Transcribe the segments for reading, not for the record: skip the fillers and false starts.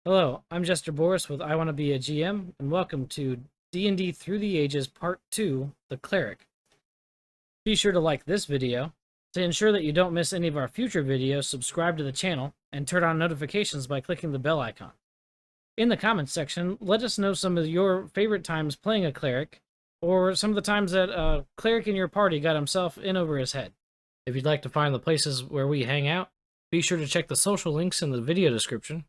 Hello, I'm Jester Borris with I Want to Be a GM, and welcome to D&D Through the Ages Part 2, The Cleric. Be sure to like this video. To ensure that you don't miss any of our future videos, subscribe to the channel, and turn on notifications by clicking the bell icon. In the comments section, let us know some of your favorite times playing a cleric, or some of the times that a cleric in your party got himself in over his head. If you'd like to find the places where we hang out, be sure to check the social links in the video description.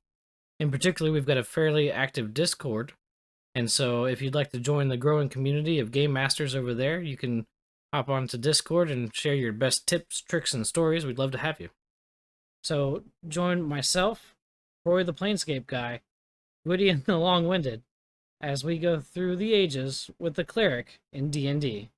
In particular, we've got a fairly active Discord, and so if you'd like to join the growing community of game masters over there, you can hop onto Discord and share your best tips, tricks, and stories. We'd love to have you. So join myself, Roy the Planescape Guy, Gwydion the Long-Winded, as we go through the ages with the Cleric in D&D.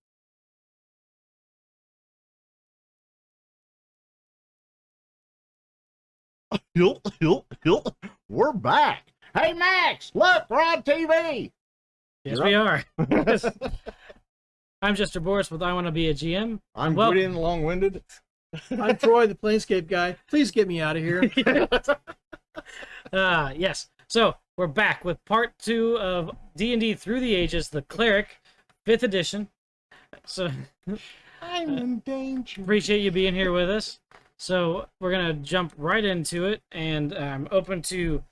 We're back. Hey, Max, look, we're on TV. Yes, we are. I'm Jester Borris with I Want to Be a GM. I'm Gwydion the Long-Winded. I'm Troy, the Planescape Guy. Please get me out of here. Yes. So we're back with part 2 of D&D Through the Ages, The Cleric, 5th edition. So I'm in danger. appreciate you being here with us. So we're gonna jump right into it, and I'm open to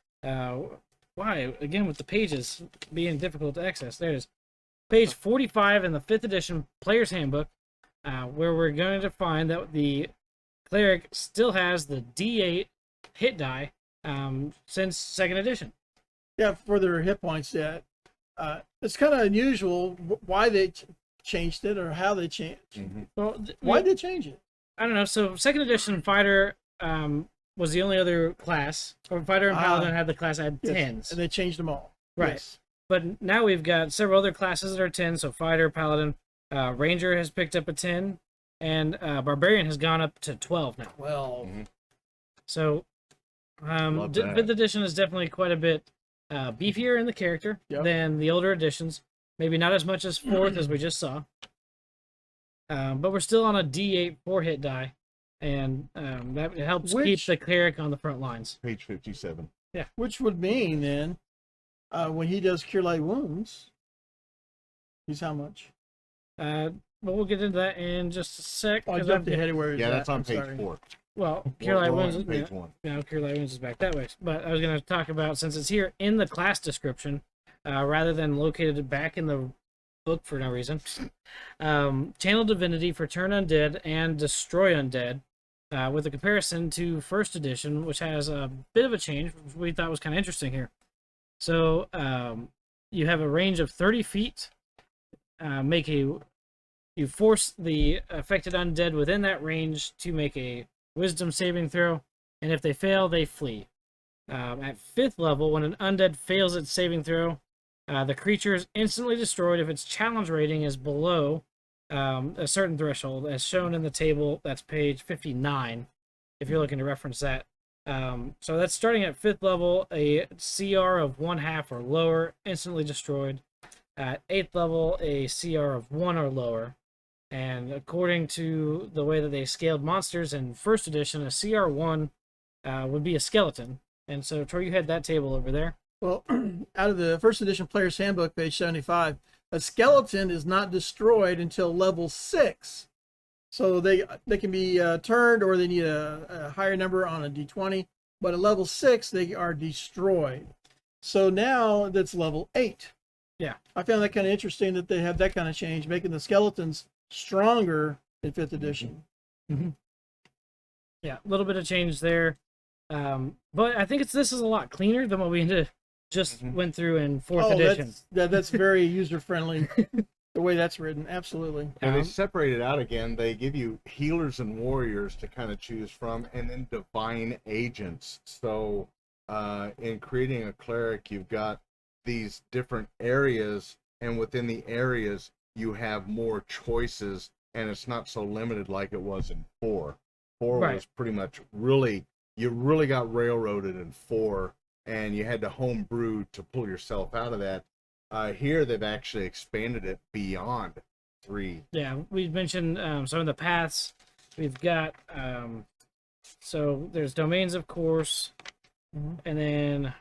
why again with the pages being difficult to access. There it is, page 45 in the 5th edition Player's Handbook, where we're going to find that the cleric still has the D8 hit die since 2nd edition. Yeah, for their hit points. Yeah, it's kind of unusual why they changed it or how they changed. Mm-hmm. Well, Why did they change it? I don't know. So 2nd edition fighter was the only other class, or fighter and paladin had the class had Yes, 10s, and they changed them all. right? Yes. But now we've got several other classes that are 10. So fighter, paladin, ranger has picked up a 10, and barbarian has gone up to 12 now. Well, So Love that. 5th edition is definitely quite a bit beefier in the character than the older editions. Maybe not as much as 4th as we just saw. But we're still on a D8 4-hit die, and that helps keep the cleric on the front lines. Page 57. which would mean then, when he does Cure Light Wounds, he's how much? But we'll get into that in just a sec. Oh, I 'cause jumped I'm- ahead of where Yeah, that's on I'm page sorry. 4. Well, Cure Light We're Wounds, on page 1. Cure Light Wounds is back that way. But I was going to talk about, since it's here in the class description, rather than located back in the book for no reason. Channel Divinity for Turn Undead and Destroy Undead, with a comparison to 1st edition, which has a bit of a change, which we thought was kind of interesting here. So you have a range of 30 feet. You force the affected undead within that range to make a wisdom saving throw, and if they fail, they flee. At 5th level, when an undead fails its saving throw, the creature is instantly destroyed if its challenge rating is below a certain threshold, as shown in the table. That's page 59, if you're looking to reference that. So that's starting at 5th level, a CR of 1/2 or lower, instantly destroyed. At 8th level, a CR of 1 or lower. And according to the way that they scaled monsters in 1st edition, a CR1 would be a skeleton. And so, Troy, you had that table over there. Well, out of the 1st edition Player's Handbook, page 75, a skeleton is not destroyed until level 6. So they can be turned, or they need a higher number on a D20. But at level 6, they are destroyed. So now that's level 8. Yeah. I found that kind of interesting that they have that kind of change, making the skeletons stronger in 5th edition. Yeah, a little bit of change there. But I think this is a lot cleaner than what we just went through in 4th edition. That's very user-friendly, the way that's written. Absolutely. And they separate it out again. They give you healers and warriors to kind of choose from, and then divine agents. So in creating a cleric, you've got these different areas, and within the areas, you have more choices, and it's not so limited like it was in 4. 4 Right. was pretty much you really got railroaded in 4, and you had to homebrew to pull yourself out of that. Here, they've actually expanded it beyond 3. Yeah, we mentioned some of the paths. We've got, so there's domains, of course, and then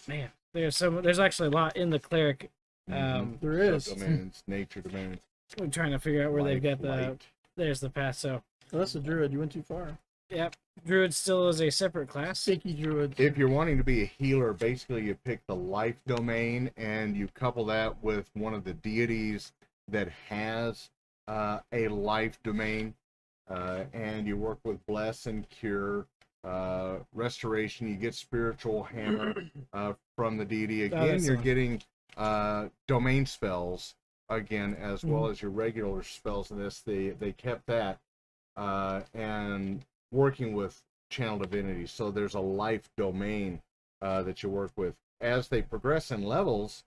Man, there's actually a lot in the cleric. There is. Subdomains, nature domains. We're trying to figure out where they've got the. Light. There's the path. So, Oh, that's a druid. You went too far. yep, druid still is a separate class. Stinky druid. If you're wanting to be a healer, basically you pick the life domain and you couple that with one of the deities that has a life domain, and you work with bless and cure, restoration. You get spiritual hammer from the deity. Again, that's you're the one. getting domain spells again, as well as your regular spells in this. They kept that and working with channel divinity. So there's a life domain that you work with. As they progress in levels,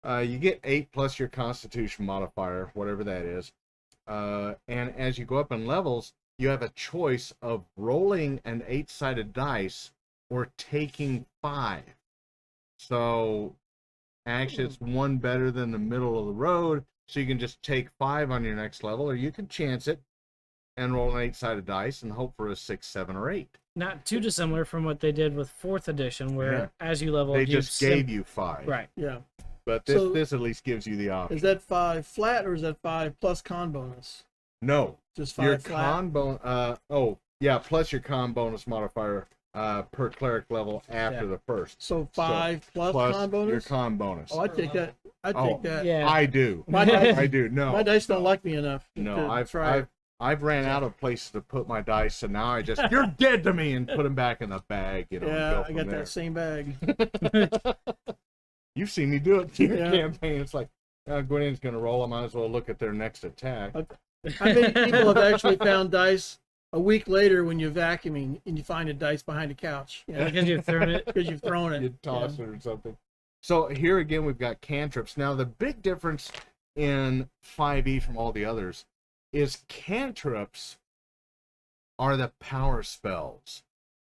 you get 8 plus your constitution modifier, whatever that is. And as you go up in levels, you have a choice of rolling an 8-sided dice or taking 5. So actually it's one better than the middle of the road. So you can just take 5 on your next level, or you can chance it and roll an 8-sided dice and hope for a 6, 7, or 8. Not too dissimilar from what they did with 4th edition, where as you level, They you just gave you 5. right. Yeah. But So- this at least gives you the option. Is that 5 flat or is that 5 plus con bonus? No. Just Your 5 flat. con bonus, plus your con bonus modifier per cleric level after Yeah. the first. So 5 plus con bonus. your con bonus. Oh, I'd take that. I'd Oh, take that. Yeah. I do. My dice, I do. No. my dice don't like me enough. No, to try it. I've ran out of places to put my dice, so now I just you're dead to me and put them back in the bag. You know. and Yeah, go I from got there. that same bag. You've seen me do it in Yeah. the campaign. It's like Gwydion's going to roll. I might as well look at their next attack. How many people have actually found dice a week later when you're vacuuming and you find a dice behind a couch? You know, Because you've thrown it. because you've thrown it. You toss it or something. So here again, we've got cantrips. Now the big difference in 5e from all the others is cantrips are the power spells.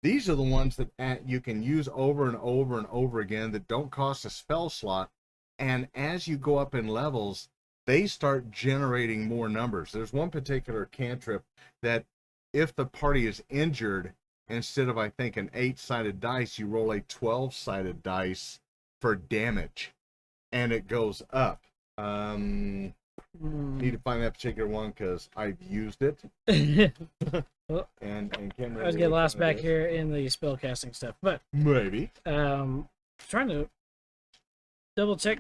These are the ones that you can use over and over and over again that don't cost a spell slot. And as you go up in levels, they start generating more numbers. There's one particular cantrip that if the party is injured, instead of, I think, an 8-sided dice, you roll a 12-sided dice for damage, and it goes up. Need to find that particular one because I've used it. Well, and can't remember I was getting which lost one it back is. here in the spell casting stuff, but Maybe. trying to double check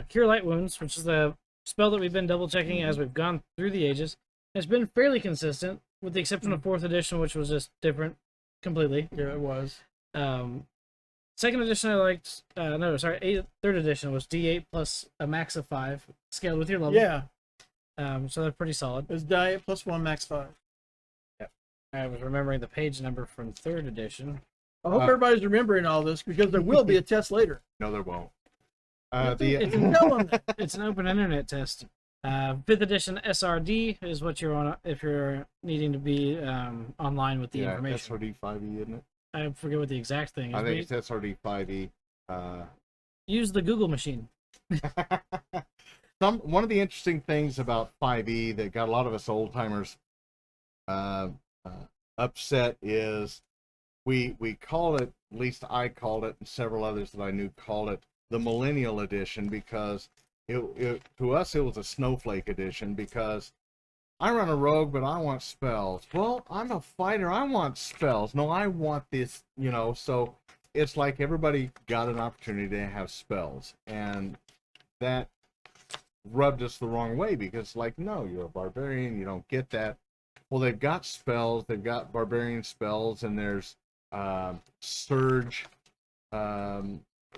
Cure Light Wounds, which is the spell that we've been double checking as we've gone through the ages. It's been fairly consistent, with the exception of 4th edition, which was just different completely. Yeah, it was. 2nd edition I liked. No, sorry, 3rd edition was D8 plus a max of 5, scaled with your level. Yeah, So they're pretty solid. it was diet plus 1 max 5. I was remembering the page number from 3rd edition. I hope everybody's remembering all this because there will be a test later. No, there won't. It's Tell them that. It's an open internet test. 5th edition SRD is what you're on if you're needing to be online with the information. SRD 5e, isn't it? I forget what the exact thing is. I but think it's SRD 5e. use the Google machine. One of the interesting things about 5e that got a lot of us old timers upset is we called it, at least I called it, and several others that I knew called it the Millennial Edition, because to us it was a snowflake edition, because I run a rogue, but I want spells. Well, I'm a fighter, I want spells. No, I want this, so it's like everybody got an opportunity to have spells, and that rubbed us the wrong way, because no, you're a barbarian, you don't get that. Well, they've got spells, they've got barbarian spells, and there's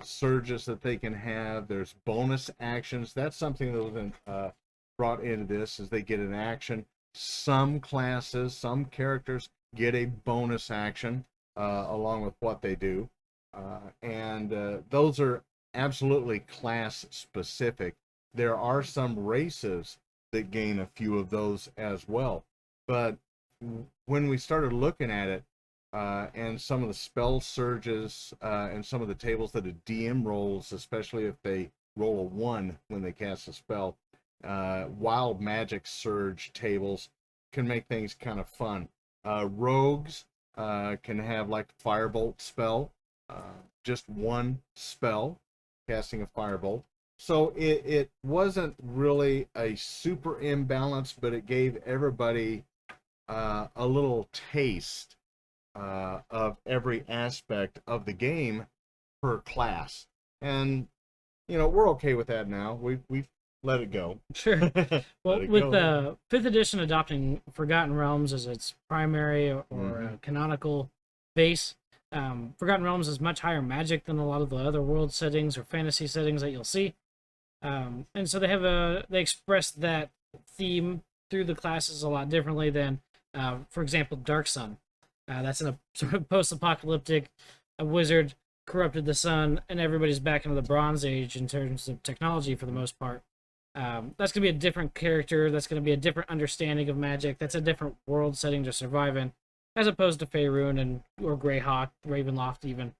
surges that they can have. There's bonus actions. That's something that was brought into this, is they get an action. Some classes, some characters get a bonus action along with what they do, and those are absolutely class specific. There are some races that gain a few of those as well, but when we started looking at it, and some of the spell surges and some of the tables that a DM rolls, especially if they roll a 1 when they cast a spell, wild magic surge tables can make things kind of fun. Rogues can have like firebolt spell, just one spell, casting a firebolt. So it wasn't really a super imbalance, but it gave everybody a little taste of every aspect of the game per class. And, we're okay with that now. We've let it go. Sure. Let Well, it with go. 5th edition adopting Forgotten Realms as its primary or canonical base, Forgotten Realms is much higher magic than a lot of the other world settings or fantasy settings that you'll see. And so they express that theme through the classes a lot differently than, for example, Dark Sun. That's in a sort of post-apocalyptic, a wizard corrupted the sun, and everybody's back into the Bronze Age in terms of technology for the most part. That's going to be a different character. That's going to be a different understanding of magic. That's a different world setting to survive in, as opposed to Faerun or Greyhawk, Ravenloft even.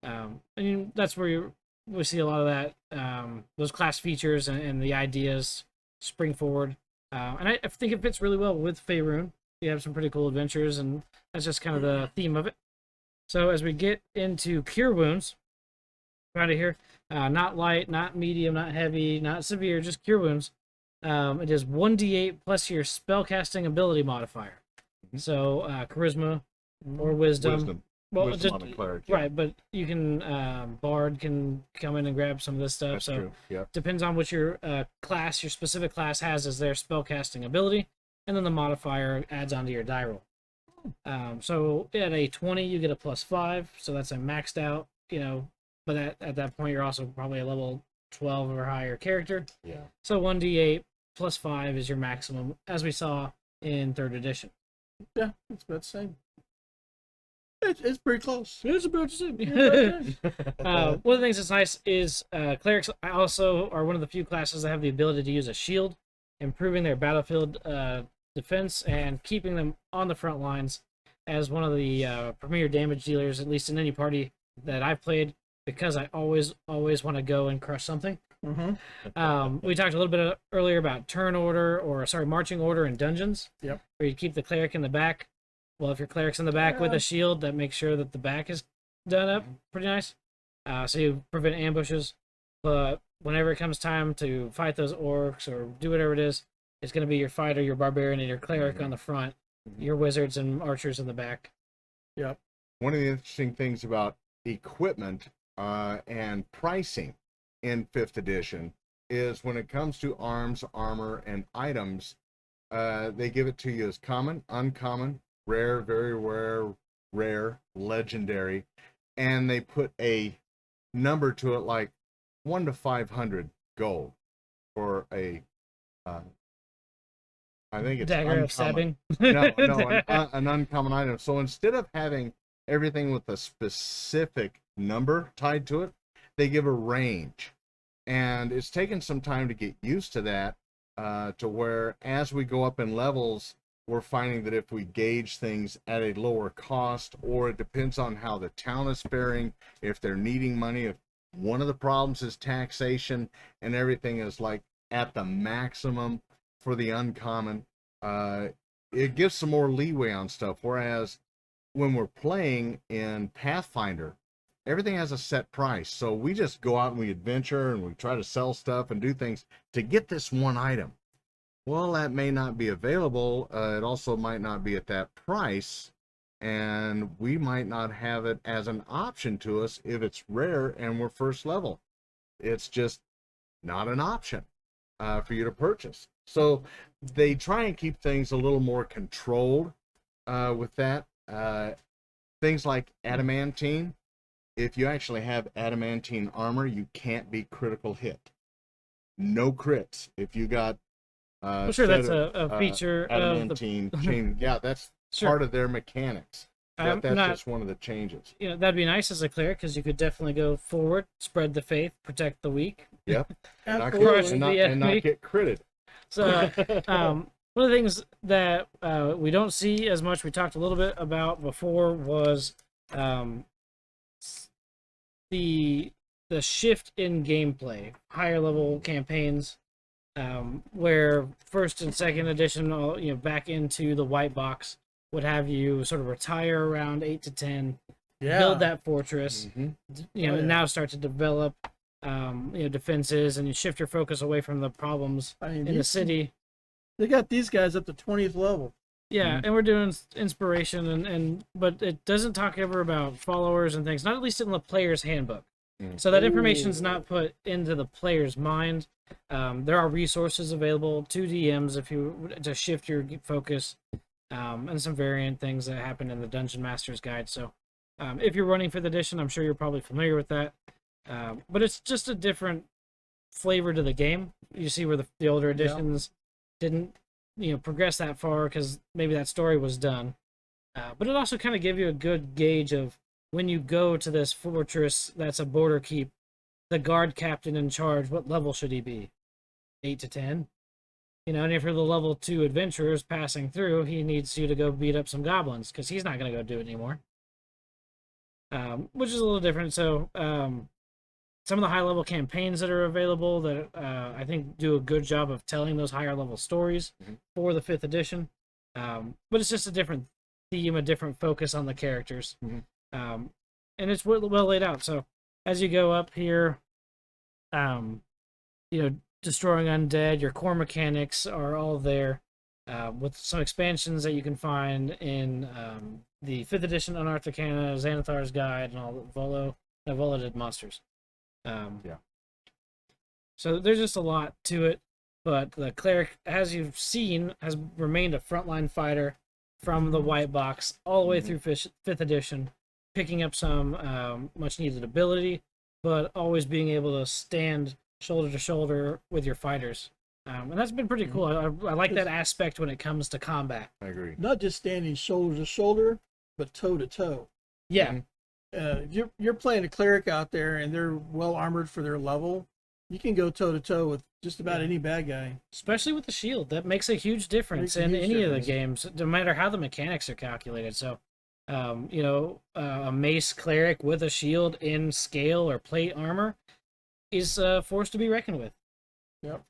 And that's where we see a lot of that, those class features and the ideas spring forward. And I think it fits really well with Faerun. You have some pretty cool adventures, and that's just kind of the theme of it. So as we get into Cure Wounds, out of here, not light, not medium, not heavy, not severe, just Cure Wounds. It is 1d8 plus your spellcasting ability modifier. So Charisma or Wisdom. Well, Wisdom just on a cleric, yeah. right, but you can Bard can come in and grab some of this stuff. That's so true. Yep. depends on what your class, your specific class has as their spellcasting ability, and then the modifier adds onto your die roll. So at a 20, you get a +5, so that's a maxed out, but at that point, you're also probably a level 12 or higher character. Yeah. So 1d8 +5 is your maximum, as we saw in 3rd edition. Yeah, it's about the same. It's pretty close. It's about the same. Yeah, One of the things that's nice is clerics also are one of the few classes that have the ability to use a shield, improving their battlefield defense and keeping them on the front lines as one of the premier damage dealers, at least in any party that I've played, because I always want to go and crush something. We talked a little bit earlier about marching order in dungeons. Yep. Where you keep the cleric in the back. Well, if your cleric's in the back with a shield, that makes sure that the back is done up pretty nice. So you prevent ambushes. But whenever it comes time to fight those orcs or do whatever it is, it's going to be your fighter, your barbarian, and your cleric on the front, your wizards and archers in the back. Yep. One of the interesting things about equipment and pricing in 5th edition is when it comes to arms, armor, and items, they give it to you as common, uncommon, rare, very rare, legendary, and they put a number to it like 1 to 500 gold for a I think it's Dagger uncommon. of stabbing. An uncommon item. So instead of having everything with a specific number tied to it, they give a range. And it's taken some time to get used to that, to where as we go up in levels, we're finding that if we gauge things at a lower cost, or it depends on how the town is faring, if they're needing money, if one of the problems is taxation and everything is like at the maximum for the uncommon, it gives some more leeway on stuff. Whereas when we're playing in Pathfinder, everything has a set price. So we just go out and we adventure and we try to sell stuff and do things to get this one item. Well, that may not be available. It also might not be at that price. And we might not have it as an option to us if it's rare and we're first level. It's just not an option for you to purchase. So they try and keep things a little more controlled with that. Things like adamantine. If you actually have adamantine armor, you can't be critical hit. No crits. If you got sure, that's a feature adamantine of the... chain. Yeah, that's part of their mechanics. That's just one of the changes. That'd be nice as a cleric, because you could definitely go forward, spread the faith, protect the weak. Yep. and not get critted. So one of the things that we don't see as much, we talked a little bit about before, was the shift in gameplay, higher level campaigns, where 1st and 2nd edition, back into the white box, would have you sort of retire around 8 to 10, build that fortress, Mm-hmm. and now start to develop, defenses, and you shift your focus away from the problems in the city. They got these guys up to 20th level. Yeah, and we're doing inspiration, but it doesn't talk ever about followers and things, not at least in the player's handbook. So that information's not put into the player's mind. There are resources available to DMs if you to shift your focus, and some variant things that happen in the Dungeon Master's Guide. So if you're running 5th edition, I'm sure you're probably familiar with that. But it's just a different flavor to the game. You see where the older editions didn't progress that far because maybe that story was done. But it also kind of gave you a good gauge of when you go to this fortress that's a border keep, the guard captain in charge, what level should he be? 8 to 10? And if you're the level 2 adventurers passing through, he needs you to go beat up some goblins because he's not going to go do it anymore. Which is a little different. So some of the high-level campaigns that are available that I think do a good job of telling those higher-level stories for the 5th edition. But it's just a different theme, a different focus on the characters. And it's well laid out. So as you go up here, destroying undead, your core mechanics are all there, with some expansions that you can find in the 5th edition Unearthed Arcana, Xanathar's Guide, and all the Volated monsters. So there's just a lot to it, but the cleric, as you've seen, has remained a frontline fighter from the white box all the way through 5th edition, picking up some much needed ability, but always being able to stand shoulder to shoulder with your fighters. And that's been pretty cool. I like that aspect when it comes to combat. I agree. Not just standing shoulder to shoulder, but toe to toe. Yeah. If you're playing a cleric out there and they're well armored for their level, you can go toe to toe with just about any bad guy. Especially with the shield. That makes a huge difference in any of the games, no matter how the mechanics are calculated. So, a mace cleric with a shield in scale or plate armor is a force to be reckoned with. Yep.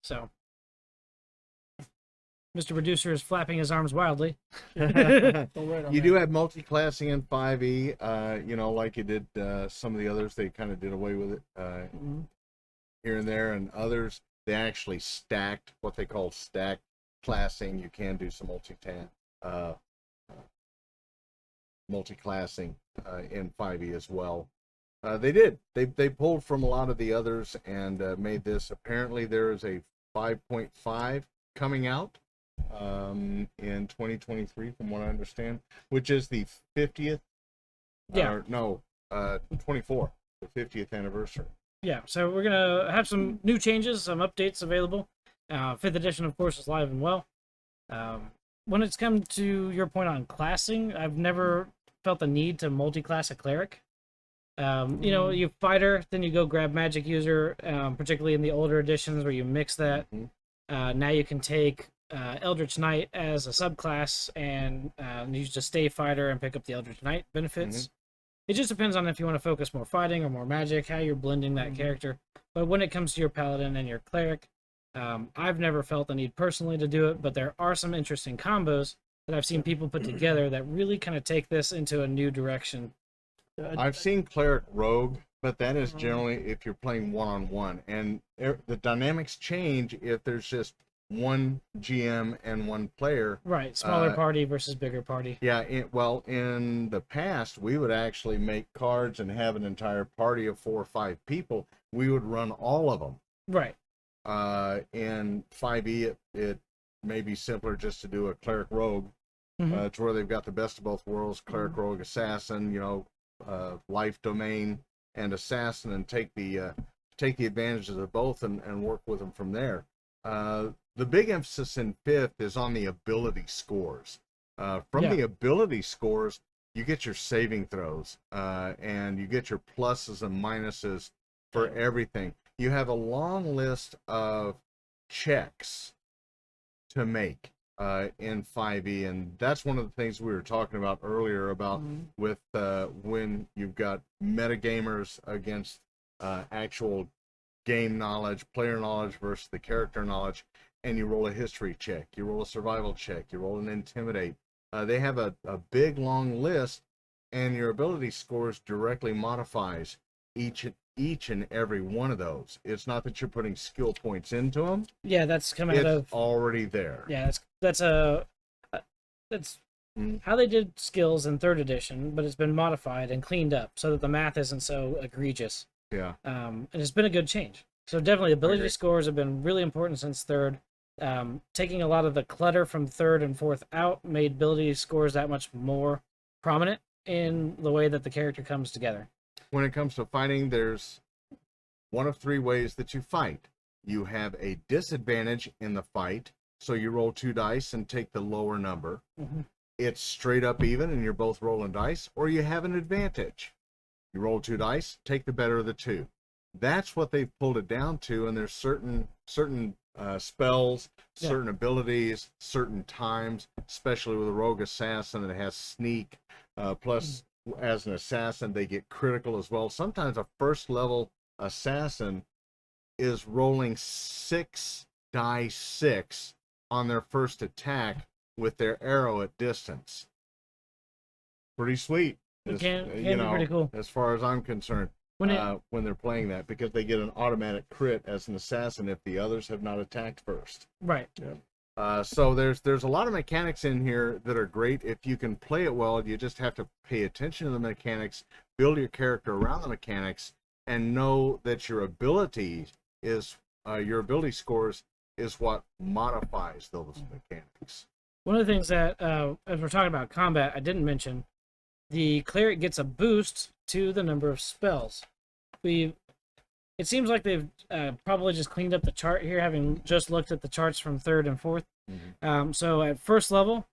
So, Mr. Producer is flapping his arms wildly. You do have multi-classing in 5e, like you did some of the others. They kind of did away with it here and there, and others, they actually stacked, what they call stacked classing. You can do some multi-classing in 5e as well. They did. They pulled from a lot of the others and made this. Apparently there is a 5.5 coming out in 2023, from what I understand, which is the 50th. 24, the 50th anniversary. Yeah, so we're gonna have some new changes, some updates available. 5th edition, of course, is live and well. When it's come to your point on classing, I've never felt the need to multi-class a cleric. You fighter, then you go grab magic user, particularly in the older editions where you mix that. Now you can take Eldritch Knight as a subclass and use just stay fighter and pick up the Eldritch Knight benefits. It just depends on if you want to focus more fighting or more magic, how you're blending that character. But when it comes to your paladin and your cleric, I've never felt the need personally to do it, but there are some interesting combos that I've seen people put together that really kind of take this into a new direction. I've seen cleric rogue, but that is generally if you're playing one-on-one, and the dynamics change if there's just one GM and one player. Right, smaller party versus bigger party. Yeah, in the past, we would actually make cards and have an entire party of 4 or 5 people. We would run all of them. Right. In 5e, it may be simpler just to do a cleric rogue, to where they've got the best of both worlds, cleric rogue assassin, life domain and assassin, and take the advantages of both and work with them from there. The big emphasis in 5th is on the ability scores. The ability scores, you get your saving throws, and you get your pluses and minuses for everything. You have a long list of checks to make in 5e, and that's one of the things we were talking about earlier about with when you've got metagamers against actual game knowledge, player knowledge versus the character knowledge, and you roll a history check, you roll a survival check, you roll an intimidate. They have a big long list, and your ability scores directly modifies each and every one of those. It's not that you're putting skill points into them. Yeah, that's come out of It's already there. Yeah, that's how they did skills in third edition, but it's been modified and cleaned up so that the math isn't so egregious. Yeah. And it's been a good change. So definitely ability agree. scores have been really important since third. Taking a lot of the clutter from third and fourth out made ability scores that much more prominent in the way that the character comes together. When it comes to fighting, there's one of three ways that you fight. You have a disadvantage in the fight, so you roll 2 dice and take the lower number. Mm-hmm. It's straight up even, and you're both rolling dice, or you have an advantage. You roll 2 dice, take the better of the two. That's what they've pulled it down to, and there's certain spells, certain abilities, certain times, especially with a rogue assassin that has sneak, plus as an assassin they get critical as well. Sometimes a first level assassin is rolling 6 die 6 on their first attack with their arrow at distance. Pretty sweet. It can be pretty cool as far as I'm concerned. When they're playing that, because they get an automatic crit as an assassin if the others have not attacked first. Right. Yeah. So there's a lot of mechanics in here that are great. If you can play it well, you just have to pay attention to the mechanics, build your character around the mechanics, and know that your ability scores is what modifies those mechanics. One of the things that, as we're talking about combat, I didn't mention, the cleric gets a boost to the number of spells. It seems like they've probably just cleaned up the chart here, having just looked at the charts from third and fourth. Mm-hmm. So at first level,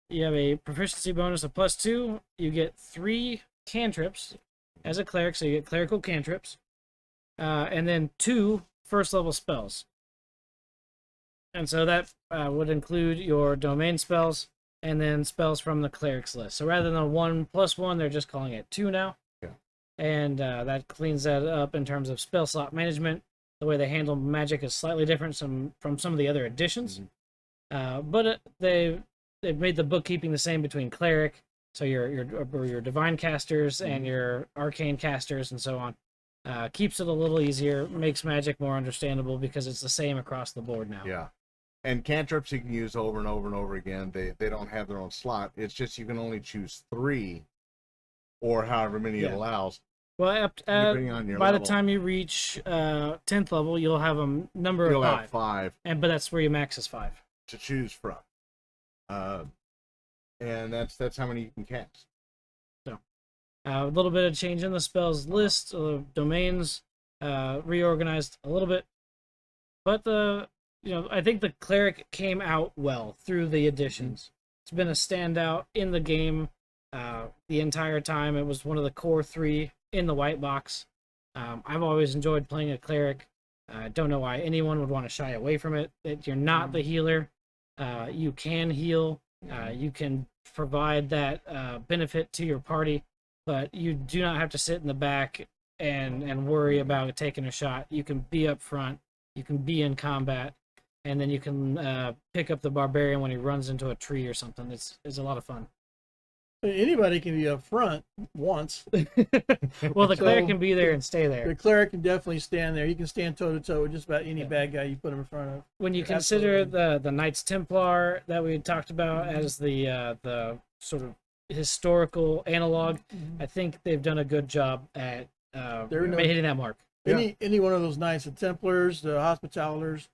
you have a proficiency bonus of +2. You get 3 cantrips as a cleric, so you get clerical cantrips, and then 2 first level spells. And so that would include your domain spells and then spells from the cleric's list. So rather than a 1+1, they're just calling it 2 now. Yeah. And that cleans that up in terms of spell slot management. The way they handle magic is slightly different from some of the other editions. Mm-hmm. But they've made the bookkeeping the same between cleric, so your divine casters and your arcane casters and so on. Keeps it a little easier, makes magic more understandable because it's the same across the board now. Yeah. And cantrips you can use over and over and over again. They don't have their own slot. It's just you can only choose 3 or however many it allows. Well, depending on your by level. the time you reach 10th level, you'll have a number of 5. You'll have 5. But that's where your max is 5. To choose from. And that's how many you can cast. So, a little bit of change in the spells list, domains reorganized a little bit. But I think the cleric came out well through the additions. It's been a standout in the game the entire time. It was one of the core 3 in the white box. I've always enjoyed playing a cleric. I don't know why anyone would want to shy away from it. That you're not the healer. You can heal. You can provide that benefit to your party, but you do not have to sit in the back and worry about taking a shot. You can be up front. You can be in combat. And then you can pick up the barbarian when he runs into a tree or something. It's a lot of fun. Anybody can be up front once. Well, the cleric can be there and stay there. The cleric can definitely stand there. He can stand toe to toe with just about any bad guy you put him in front of. When you consider the Knights Templar that we talked about as the sort of historical analog, I think they've done a good job at hitting that mark. Any one of those Knights, the Templars, the Hospitallers,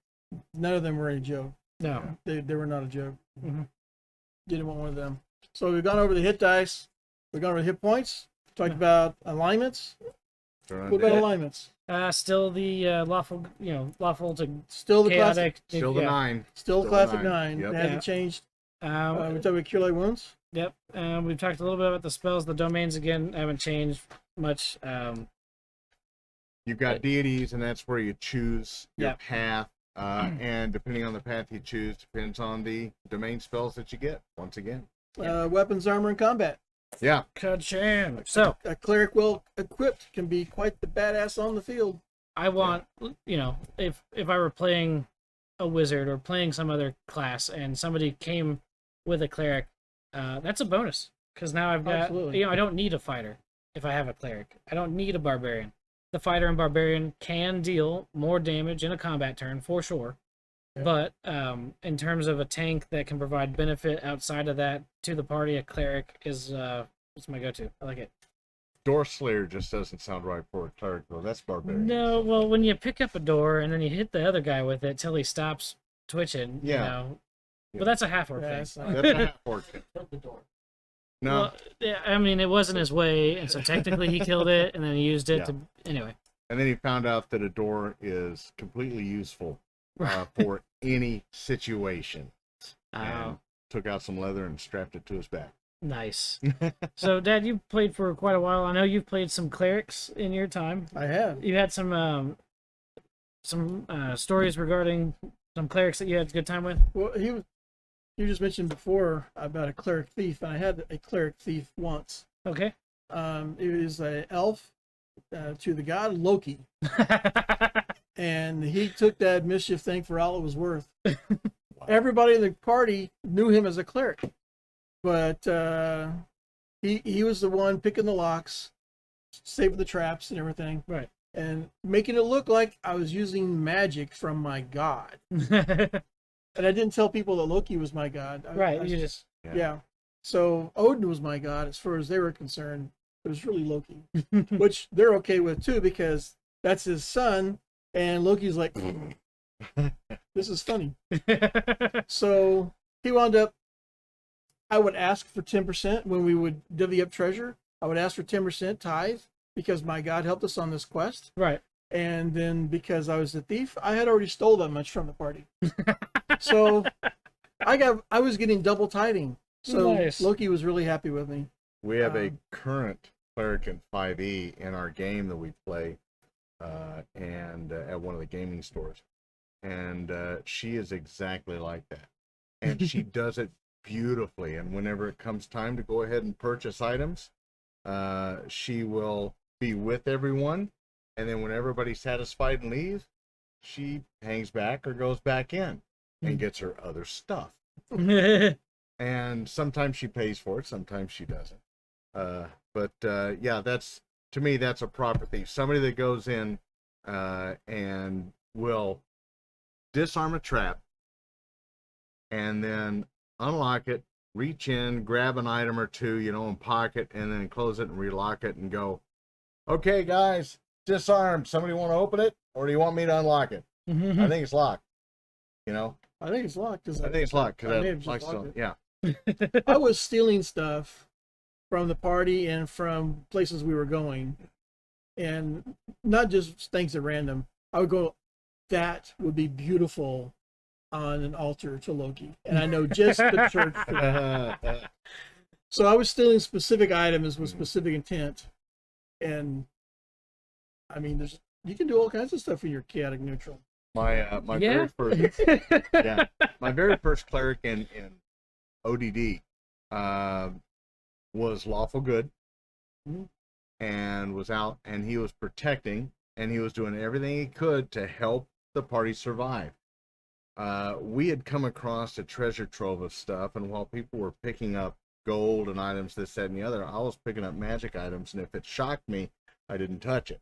none of them were any joke. No, they were not a joke. Mm-hmm. Didn't want one of them. So we've gone over the hit dice. We've gone over the hit points. Talked about alignments. What about alignments? Still the lawful to still the chaotic. Still the 9. Still classic 9. Yep. It hasn't changed. We talked about Cure Light Wounds. Yep. We've talked a little bit about the spells. The domains again haven't changed much. You've got deities, and that's where you choose your path. And depending on the path you choose, depends on the domain spells that you get. Once again. Weapons, armor, and combat. Yeah. Ka-cham. So a cleric well equipped can be quite the badass on the field. I want, if I were playing a wizard or playing some other class and somebody came with a cleric, that's a bonus because now I've got Absolutely. I don't need a fighter if I have a cleric. I don't need a barbarian. The fighter and barbarian can deal more damage in a combat turn for sure. Yep. But in terms of a tank that can provide benefit outside of that to the party, a cleric is my go-to. I like it. Door Slayer just doesn't sound right for a cleric, though. That's barbarian. No, well, when you pick up a door and then you hit the other guy with it till he stops twitching, Yeah. you know. But that's a half-orc Yeah, thing. it's not- That's a half-orc. The door. No. Well, yeah, I mean, it wasn't his way, and so technically he killed it, and then he used it Yeah. to... Anyway. And then he found out that a door is completely useful for any situation. And took out some leather and strapped it to his back. Nice. So, Dad, you've played for quite a while. I know you've played some clerics in your time. I have. You had some stories regarding some clerics that you had a good time with? Well, you just mentioned before about a cleric thief, and I had a cleric thief once. Okay. It was an elf to the god Loki, and he took that mischief thing for all it was worth. Everybody in the party knew him as a cleric, but he was the one picking the locks, saving the traps and everything, Right. and making it look like I was using magic from my god. And I didn't tell people that Loki was my god. Right. You just... Yeah. So Odin was my god as far as they were concerned. It was really Loki, which they're okay with too because that's his son, and Loki's like, this is funny. So he wound up. I would ask for 10% when we would divvy up treasure. I would ask for 10% tithe because my god helped us on this quest. Right. And then because I was a thief, I had already stole that much from the party. So I was getting double tithing. So Nice. Loki was really happy with me. We have a current cleric in 5e in our game that we play, and at one of the gaming stores, and she is exactly like that, and she does it beautifully. And whenever it comes time to go ahead and purchase items, she will be with everyone, and then when everybody's satisfied and leaves, she hangs back or goes back in and gets her other stuff. And sometimes she pays for it, sometimes she doesn't. But yeah, that's, to me, that's a proper thief. Somebody that goes in and will disarm a trap and then unlock it, reach in, grab an item or two, and pocket, and then close it and relock it and go, okay, guys, disarmed. Somebody want to open it, or do you want me to unlock it? I think it's locked. I think it's locked. I think it's locked I may because have just like locked so, it. yeah. I was stealing stuff from the party and from places we were going, and not just things at random. I would go, that would be beautiful on an altar to Loki, and I know just the church for that. So I was stealing specific items with specific intent, and I mean, you can do all kinds of stuff when you're chaotic neutral. My Yeah. very first my very first cleric in ODD was lawful good, and was out, and he was protecting, and he was doing everything he could to help the party survive. We had come across a treasure trove of stuff, and while people were picking up gold and items, this, that, and the other, I was picking up magic items, and if it shocked me, I didn't touch it.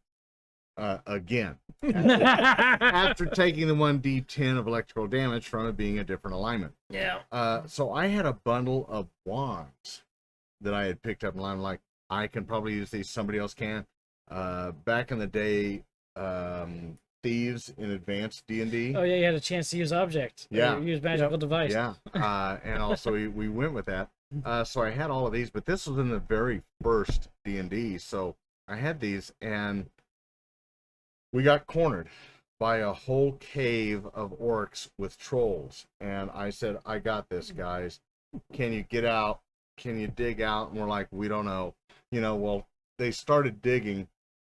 Again, after taking the 1d10 of electrical damage from it being a different alignment. Yeah. So I had a bundle of wands that I had picked up, and I'm like, I can probably use these, somebody else can. Back in the day, thieves in advanced D&D. Oh, yeah, you had a chance to use object. Yeah. Or use magical device. Yeah, and also we went with that. So I had all of these, but this was in the very first D&D, so I had these, and we got cornered by a whole cave of orcs with trolls, and I said, I got this, guys. Can you get out? Can you dig out? And we're like, we don't know. Well, they started digging.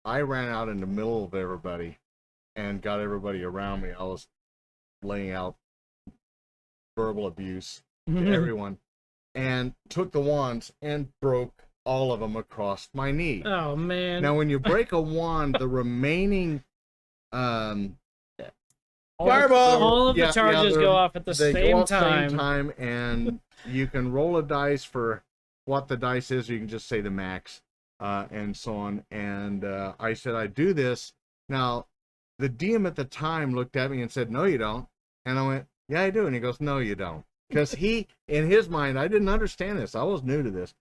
I ran out in the middle of everybody and got everybody around me. I was laying out verbal abuse to everyone, and took the wands and broke all of them across my knee. Oh, man. Now, when you break a wand, the remaining Fireball! All of the Yeah, charges go off at the they same go off time. same time, and you can roll a dice for what the dice is, or you can just say the max, and so on. And I said, I do this. Now, the DM at the time looked at me and said, no, you don't. And I went, yeah, I do. And he goes, no, you don't. Because he, in his mind, I didn't understand this. I was new to this.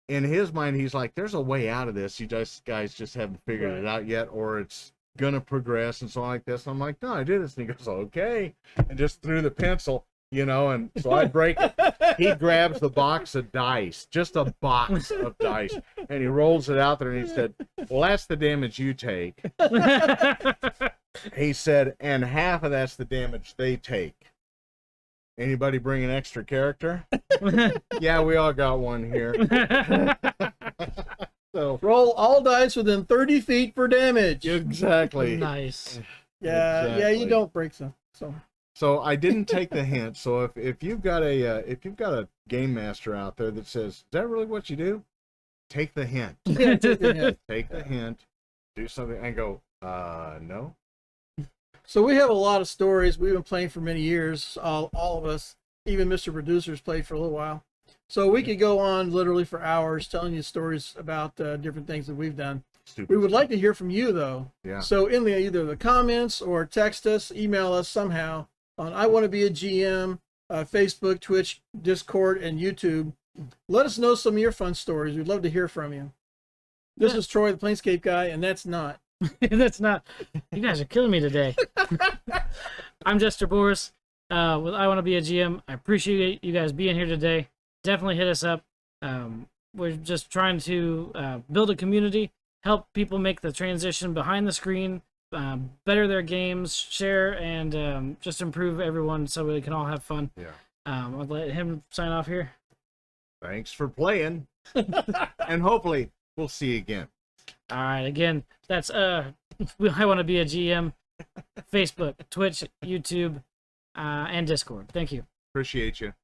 In his mind, he's like, there's a way out of this. You guys just haven't figured it out yet, or it's gonna progress and so on like this. And I'm like, no, I did this. And he goes, okay, and just threw the pencil, and so I break it. He grabs the box of dice, just a box of dice, and he rolls it out there, and he said, well, that's the damage you take. He said, and half of that's the damage they take. Anybody bring an extra character? Yeah, we all got one here. So Roll all dice within 30 feet for damage. exactly. Nice. Yeah, Exactly. you don't break some. So I didn't take the hint. So if you've got a game master out there that says, "Is that really what you do?" Take the hint. Yeah, take the hint. Take the hint. Do something and go. No. So we have a lot of stories. We've been playing for many years. All of us, even Mr. Producer's played for a little while. So we could go on literally for hours telling you stories about different things that we've done. Stupid. We would like to hear from you, though. Yeah. So in either the comments or text us, email us somehow on I Want to Be a GM, Facebook, Twitch, Discord, and YouTube. Let us know some of your fun stories. We'd love to hear from you. This is Troy, the Planescape guy, and that's not. That's not. You guys are killing me today. I'm Jester Borris with I Want to Be a GM. I appreciate you guys being here today. Definitely hit us up. We're just trying to build a community, help people make the transition behind the screen, better their games, share, and just improve everyone so we can all have fun. Yeah. I'll let him sign off here. Thanks for playing, and hopefully we'll see you again. All right, again, that's I Want to Be a GM, Facebook, Twitch, YouTube, and Discord. Thank you. Appreciate you.